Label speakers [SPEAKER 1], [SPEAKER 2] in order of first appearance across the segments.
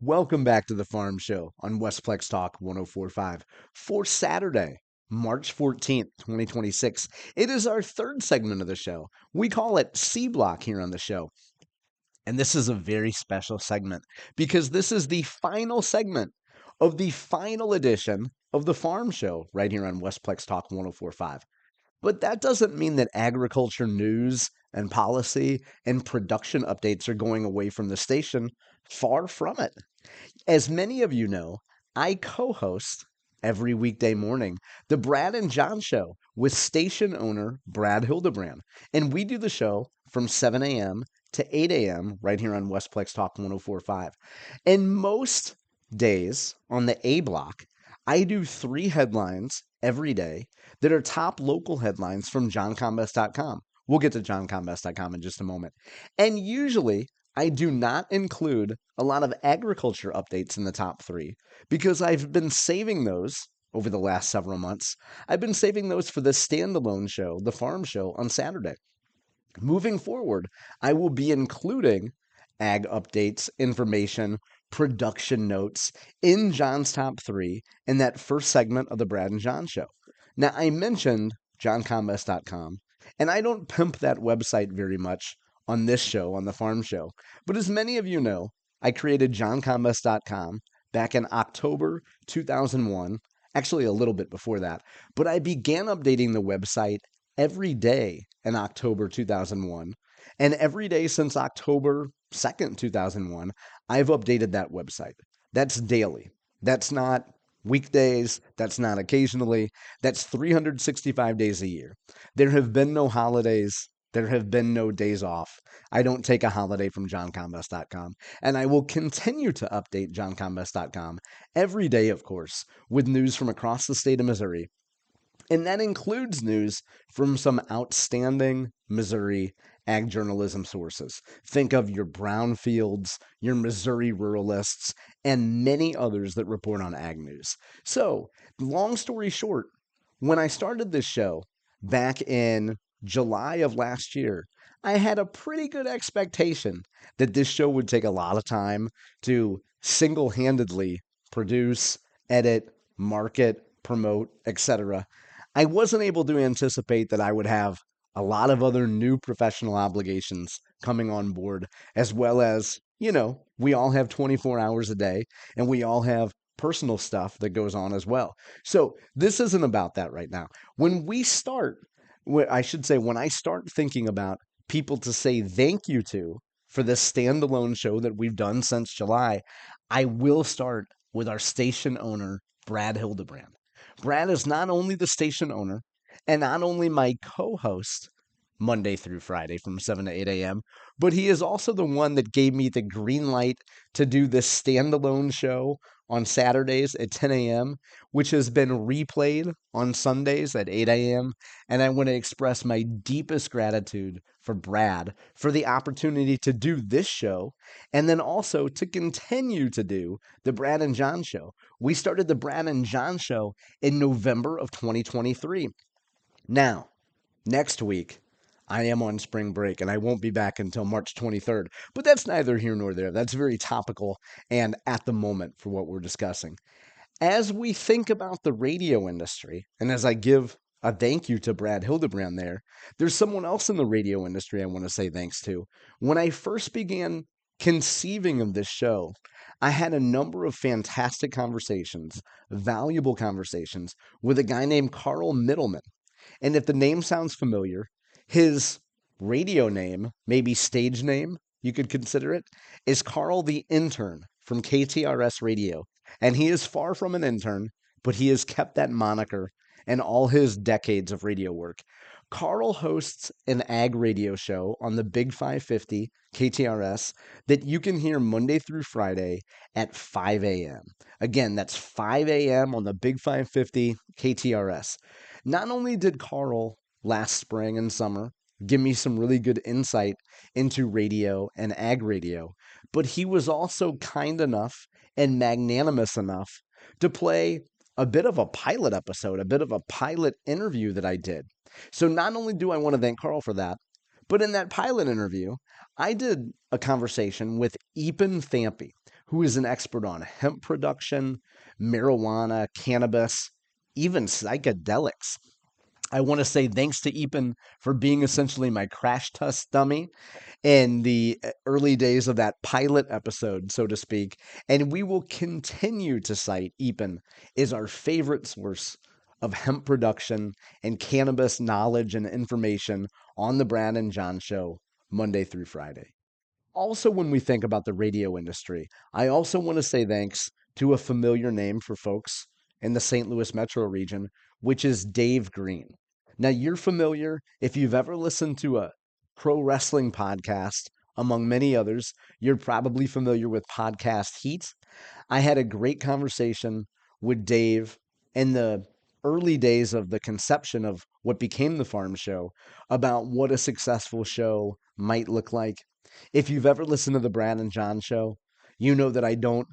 [SPEAKER 1] Welcome back to the Farm Show on Westplex Talk 1045 for Saturday, March 14th, 2026. It is our third segment of the show. We call it C Block here on the show. And this is a very special segment because this is the final segment of the final edition of the Farm Show right here on Westplex Talk 1045. But that doesn't mean that agriculture news and policy and production updates are going away from the station. Far from it. As many of you know, I co host every weekday morning the Brad and John Show with station owner Brad Hildebrand. And we do the show from 7 a.m. to 8 a.m. right here on Westplex Talk 1045. And most days on the A block, I do 3 headlines every day that are top local headlines from johncombest.com. We'll get to johncombest.com in just a moment. And usually, I do not include a lot of agriculture updates in the top 3 because I've been saving those over the last several months. I've been saving those for the standalone show, the Farm Show, on Saturday. Moving forward, I will be including ag updates, information, production notes in John's top 3 in that first segment of the Brad and John Show. Now, I mentioned johncombest.com, and I don't pimp that website very much on this show, on the Farm Show. But as many of you know, I created johncombest.com back in October 2001, actually a little bit before that. But I began updating the website every day in October 2001. And every day since October 2nd, 2001, I've updated that website. That's daily. That's not weekdays. That's not occasionally. That's 365 days a year. There have been no holidays. There have been no days off. I don't take a holiday from johncombest.com. And I will continue to update johncombest.com every day, of course, with news from across the state of Missouri. And that includes news from some outstanding Missouri ag journalism sources. Think of your Brownfields, your Missouri Ruralists, and many others that report on ag news. So, long story short, when I started this show back in July of last year, I had a pretty good expectation that this show would take a lot of time to single handedly produce, edit, market, promote, etc. I wasn't able to anticipate that I would have a lot of other new professional obligations coming on board, as well as, we all have 24 hours a day and we all have personal stuff that goes on as well. So this isn't about that right now. When we start, I should say, when I start thinking about people to say thank you to for this standalone show that we've done since July, I will start with our station owner, Brad Hildebrand. Brad is not only the station owner and not only my co-host Monday through Friday from 7 to 8 a.m., but he is also the one that gave me the green light to do this standalone show on Saturdays at 10 a.m., which has been replayed on Sundays at 8 a.m. And I want to express my deepest gratitude for Brad for the opportunity to do this show and then also to continue to do the Brad and John Show. We started the Brad and John Show in November of 2023. Now, next week, I am on spring break and I won't be back until March 23rd, but that's neither here nor there. That's very topical and at the moment for what we're discussing. As we think about the radio industry, and as I give a thank you to Brad Hildebrand there's someone else in the radio industry I want to say thanks to. When I first began conceiving of this show, I had a number of fantastic conversations, valuable conversations with a guy named Carl Middleman. And if the name sounds familiar, his radio name, maybe stage name, you could consider it, is Carl the Intern from KTRS Radio. And he is far from an intern, but he has kept that moniker in all his decades of radio work. Carl hosts an ag radio show on the Big 550 KTRS that you can hear Monday through Friday at 5 a.m. Again, that's 5 a.m. on the Big 550 KTRS. Not only did Carl last spring and summer give me some really good insight into radio and ag radio, but he was also kind enough and magnanimous enough to play a bit of a pilot episode, a bit of a pilot interview that I did. So not only do I want to thank Carl for that, but in that pilot interview, I did a conversation with Epen Thampi, who is an expert on hemp production, marijuana, cannabis, even psychedelics. I want to say thanks to Epan for being essentially my crash test dummy in the early days of that pilot episode, so to speak. And we will continue to cite Epan as our favorite source of hemp production and cannabis knowledge and information on the Brad and John Show, Monday through Friday. Also, when we think about the radio industry, I also want to say thanks to a familiar name for folks in the St. Louis metro region, which is Dave Green. Now, you're familiar if you've ever listened to a pro wrestling podcast, among many others, you're probably familiar with Podcast Heat. I had a great conversation with Dave in the early days of the conception of what became the Farm Show about what a successful show might look like. If you've ever listened to the Brad and John Show, you know that I don't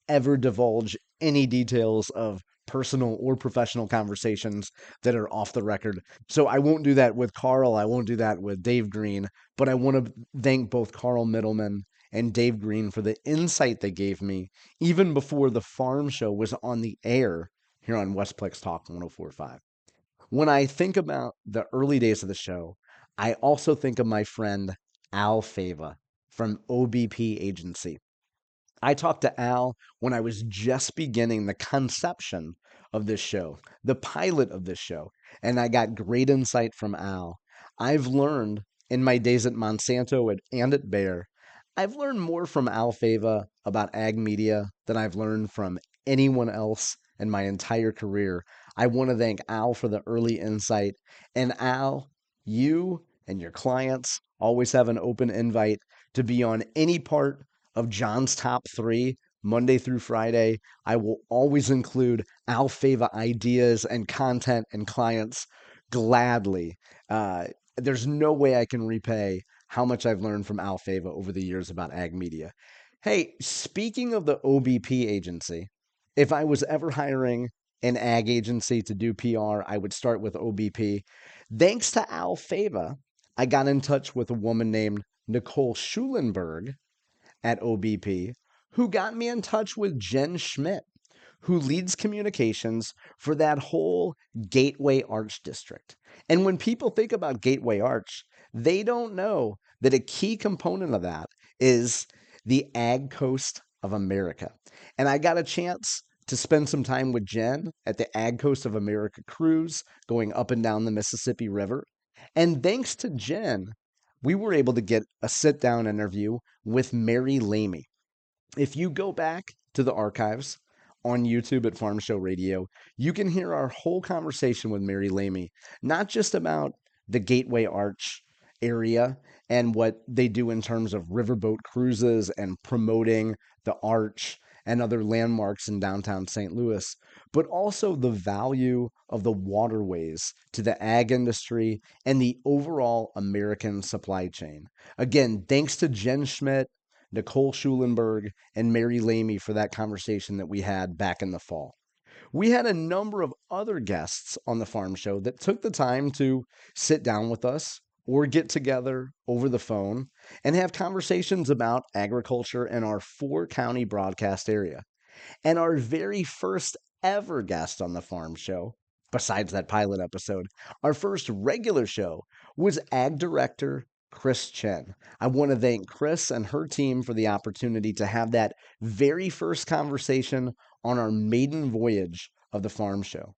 [SPEAKER 1] ever divulge any details of personal or professional conversations that are off the record. So I won't do that with Carl. I won't do that with Dave Green. But I want to thank both Carl Middleman and Dave Green for the insight they gave me even before the Farm Show was on the air here on Westplex Talk 1045. When I think about the early days of the show, I also think of my friend Al Fava from OBP Agency. I talked to Al when I was just beginning the conception of this show, the pilot of this show, and I got great insight from Al. I've learned in my days at Monsanto and at Bayer, I've learned more from Al Fava about ag media than I've learned from anyone else in my entire career. I want to thank Al for the early insight. And Al, you and your clients always have an open invite to be on any part of John's top three Monday through Friday. I will always include Al Fava ideas and content and clients gladly. There's no way I can repay how much I've learned from Al Fava over the years about ag media. Hey, speaking of the OBP agency, if I was ever hiring an ag agency to do PR, I would start with OBP. Thanks to Al Fava, I got in touch with a woman named Nicole Schulenberg at OBP, who got me in touch with Jen Schmidt, who leads communications for that whole Gateway Arch district. And when people think about Gateway Arch, they don't know that a key component of that is the Ag Coast of America. And I got a chance to spend some time with Jen at the Ag Coast of America cruise going up and down the Mississippi River. And thanks to Jen, we were able to get a sit down interview with Mary Lamy. If you go back to the archives on YouTube at Farm Show Radio, you can hear our whole conversation with Mary Lamy, not just about the Gateway Arch area and what they do in terms of riverboat cruises and promoting the Arch and other landmarks in downtown St. Louis, but also the value of the waterways to the ag industry and the overall American supply chain. Again, thanks to Jen Schmidt, Nicole Schulenberg, and Mary Lamy for that conversation that we had back in the fall. We had a number of other guests on the Farm Show that took the time to sit down with us or get together over the phone and have conversations about agriculture in our 4-county broadcast area. And our very first ever guest on the Farm Show, besides that pilot episode, our first regular show was Ag Director Chris Chen. I want to thank Chris and her team for the opportunity to have that very first conversation on our maiden voyage of the Farm Show.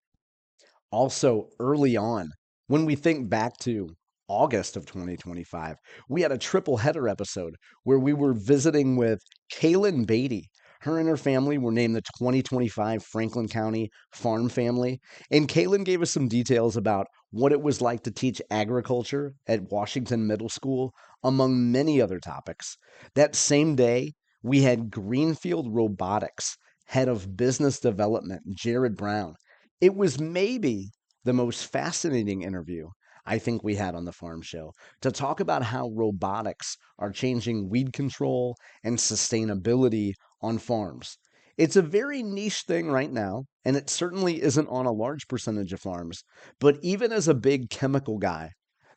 [SPEAKER 1] Also, early on, when we think back to August of 2025, we had a triple header episode where we were visiting with Kaylin Beatty. Her and her family were named the 2025 Franklin County Farm Family. And Kaylin gave us some details about what it was like to teach agriculture at Washington Middle School, among many other topics. That same day, we had Greenfield Robotics head of business development, Jared Brown. It was maybe the most fascinating interview I think we had on the Farm Show to talk about how robotics are changing weed control and sustainability on farms. It's a very niche thing right now, and it certainly isn't on a large percentage of farms. But even as a big chemical guy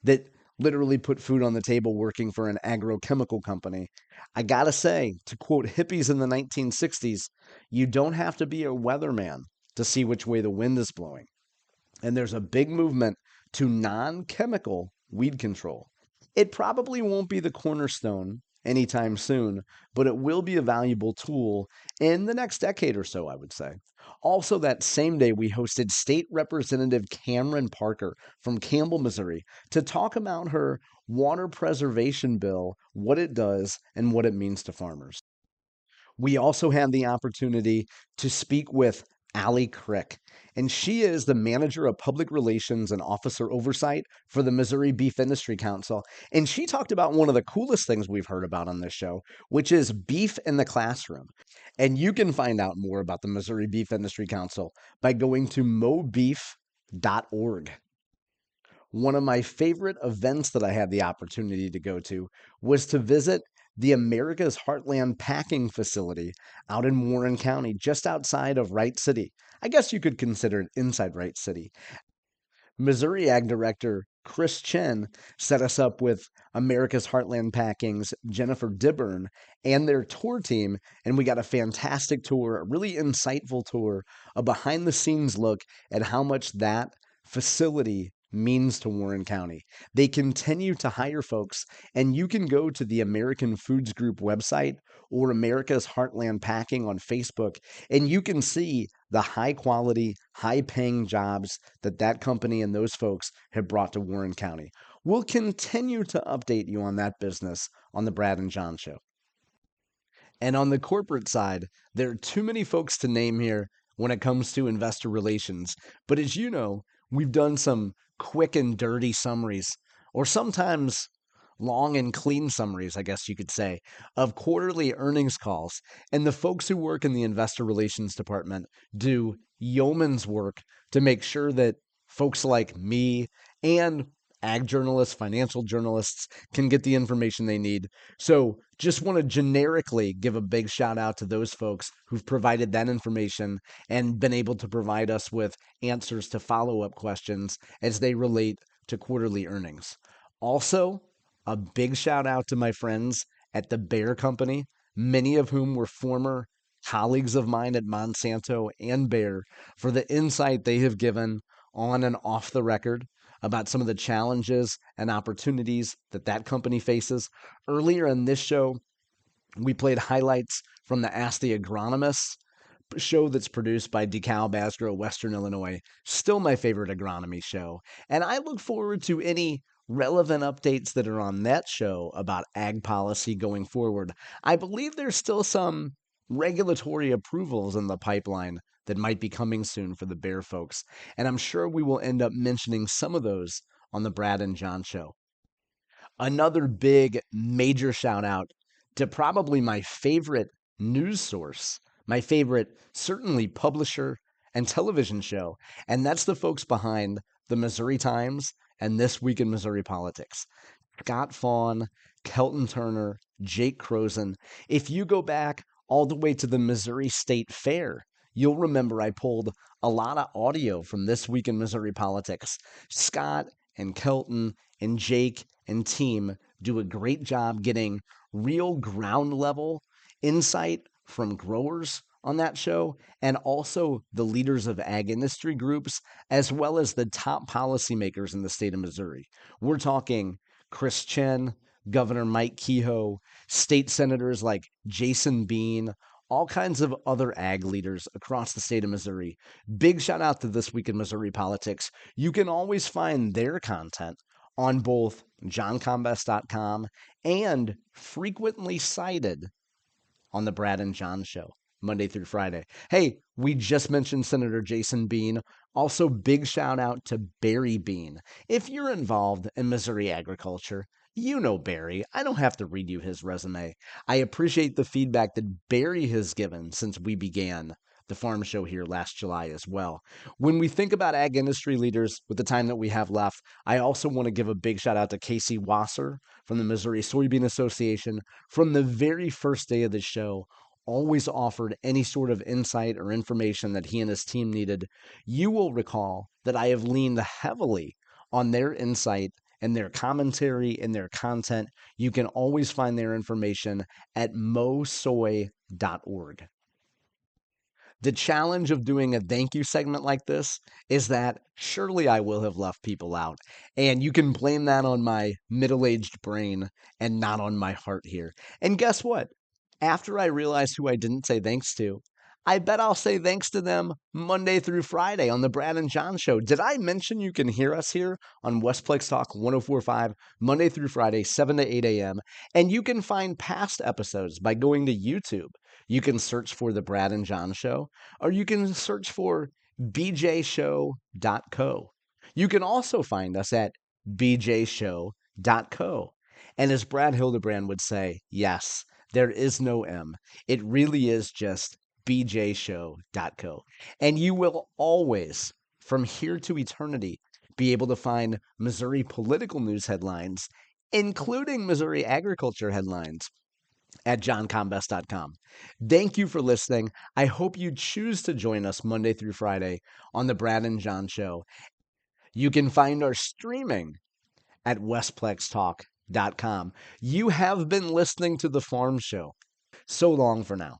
[SPEAKER 1] that literally put food on the table working for an agrochemical company. I gotta say, to quote hippies in the 1960s, you don't have to be a weatherman to see which way the wind is blowing. And there's a big movement to non chemical weed control. It probably won't be the cornerstone anytime soon, but it will be a valuable tool in the next decade or so, I would say. Also, that same day, we hosted State Representative Cameron Parker from Campbell, Missouri, to talk about her water preservation bill, what it does, and what it means to farmers. We also had the opportunity to speak with Allie Crick, and she is the manager of public relations and officer oversight for the Missouri Beef Industry Council. And she talked about one of the coolest things we've heard about on this show, which is beef in the classroom. And you can find out more about the Missouri Beef Industry Council by going to mobeef.org. One of my favorite events that I had the opportunity to go to was to visit the America's Heartland packing facility out in Warren County, just outside of Wright City. I guess you could consider it inside Wright City. Missouri Ag Director Chris Chen set us up with America's Heartland Packing's Jennifer Dibburn and their tour team, and we got a fantastic tour, a really insightful tour, a behind the scenes look at how much that facility means to Warren County. They continue to hire folks, and you can go to the American Foods Group website or America's Heartland Packing on Facebook, and you can see the high quality, high paying jobs that that company and those folks have brought to Warren County. We'll continue to update you on that business on the Brad and John Show. And on the corporate side, there are too many folks to name here when it comes to investor relations. But as you know, we've done some quick and dirty summaries, or sometimes long and clean summaries, I guess you could say, of quarterly earnings calls. And the folks who work in the investor relations department do yeoman's work to make sure that folks like me and ag journalists, financial journalists can get the information they need. So just want to generically give a big shout out to those folks who've provided that information and been able to provide us with answers to follow-up questions as they relate to quarterly earnings. Also, a big shout out to my friends at the Bayer Company, many of whom were former colleagues of mine at Monsanto and Bayer, for the insight they have given on and off the record about some of the challenges and opportunities that that company faces. Earlier in this show, we played highlights from the Ask the Agronomist show that's produced by DeKalb Asgrow, Western Illinois. Still my favorite agronomy show. And I look forward to any relevant updates that are on that show about ag policy going forward. I believe there's still some regulatory approvals in the pipeline that might be coming soon for the Bayer folks. And I'm sure we will end up mentioning some of those on the Brad and John show. Another big major shout out to probably my favorite news source, my favorite, certainly publisher and television show, and that's the folks behind the Missouri Times and This Week in Missouri Politics. Scott Fawn, Kelton Turner, Jake Croson. If you go back all the way to the Missouri State Fair, you'll remember I pulled a lot of audio from This Week in Missouri Politics. Scott and Kelton and Jake and team do a great job getting real ground level insight from growers on that show, and also the leaders of ag industry groups, as well as the top policymakers in the state of Missouri. We're talking Chris Chen, Governor Mike Kehoe, state senators like Jason Bean, all kinds of other ag leaders across the state of Missouri. Big shout out to This Week in Missouri Politics. You can always find their content on both johncombest.com and frequently cited on the Brad and John show, Monday through Friday. Hey, we just mentioned Senator Jason Bean. Also, big shout out to Barry Bean. If you're involved in Missouri agriculture, you know Barry. I don't have to read you his resume. I appreciate the feedback that Barry has given since we began the farm show here last July as well. When we think about ag industry leaders with the time that we have left, I also want to give a big shout out to Casey Wasser from the Missouri Soybean Association. From the very first day of the show, always offered any sort of insight or information that he and his team needed. You will recall that I have leaned heavily on their insight and their commentary and their content, you can always find their information at mosoy.org. The challenge of doing a thank you segment like this is that surely I will have left people out. And you can blame that on my middle aged brain and not on my heart here. And guess what? After I realize who I didn't say thanks to, I bet I'll say thanks to them Monday through Friday on the Brad and John Show. Did I mention you can hear us here on Westplex Talk 1045 Monday through Friday, 7 to 8 a.m.? And you can find past episodes by going to YouTube. You can search for the Brad and John Show, or you can search for bjshow.co. You can also find us at bjshow.co. And as Brad Hildebrand would say, yes, there is no M. It really is just bjshow.co. And you will always, from here to eternity, be able to find Missouri political news headlines, including Missouri agriculture headlines, at johncombest.com. Thank you for listening. I hope you choose to join us Monday through Friday on the Brad and John Show. You can find our streaming at westplextalk.com. You have been listening to The Farm Show. So long for now.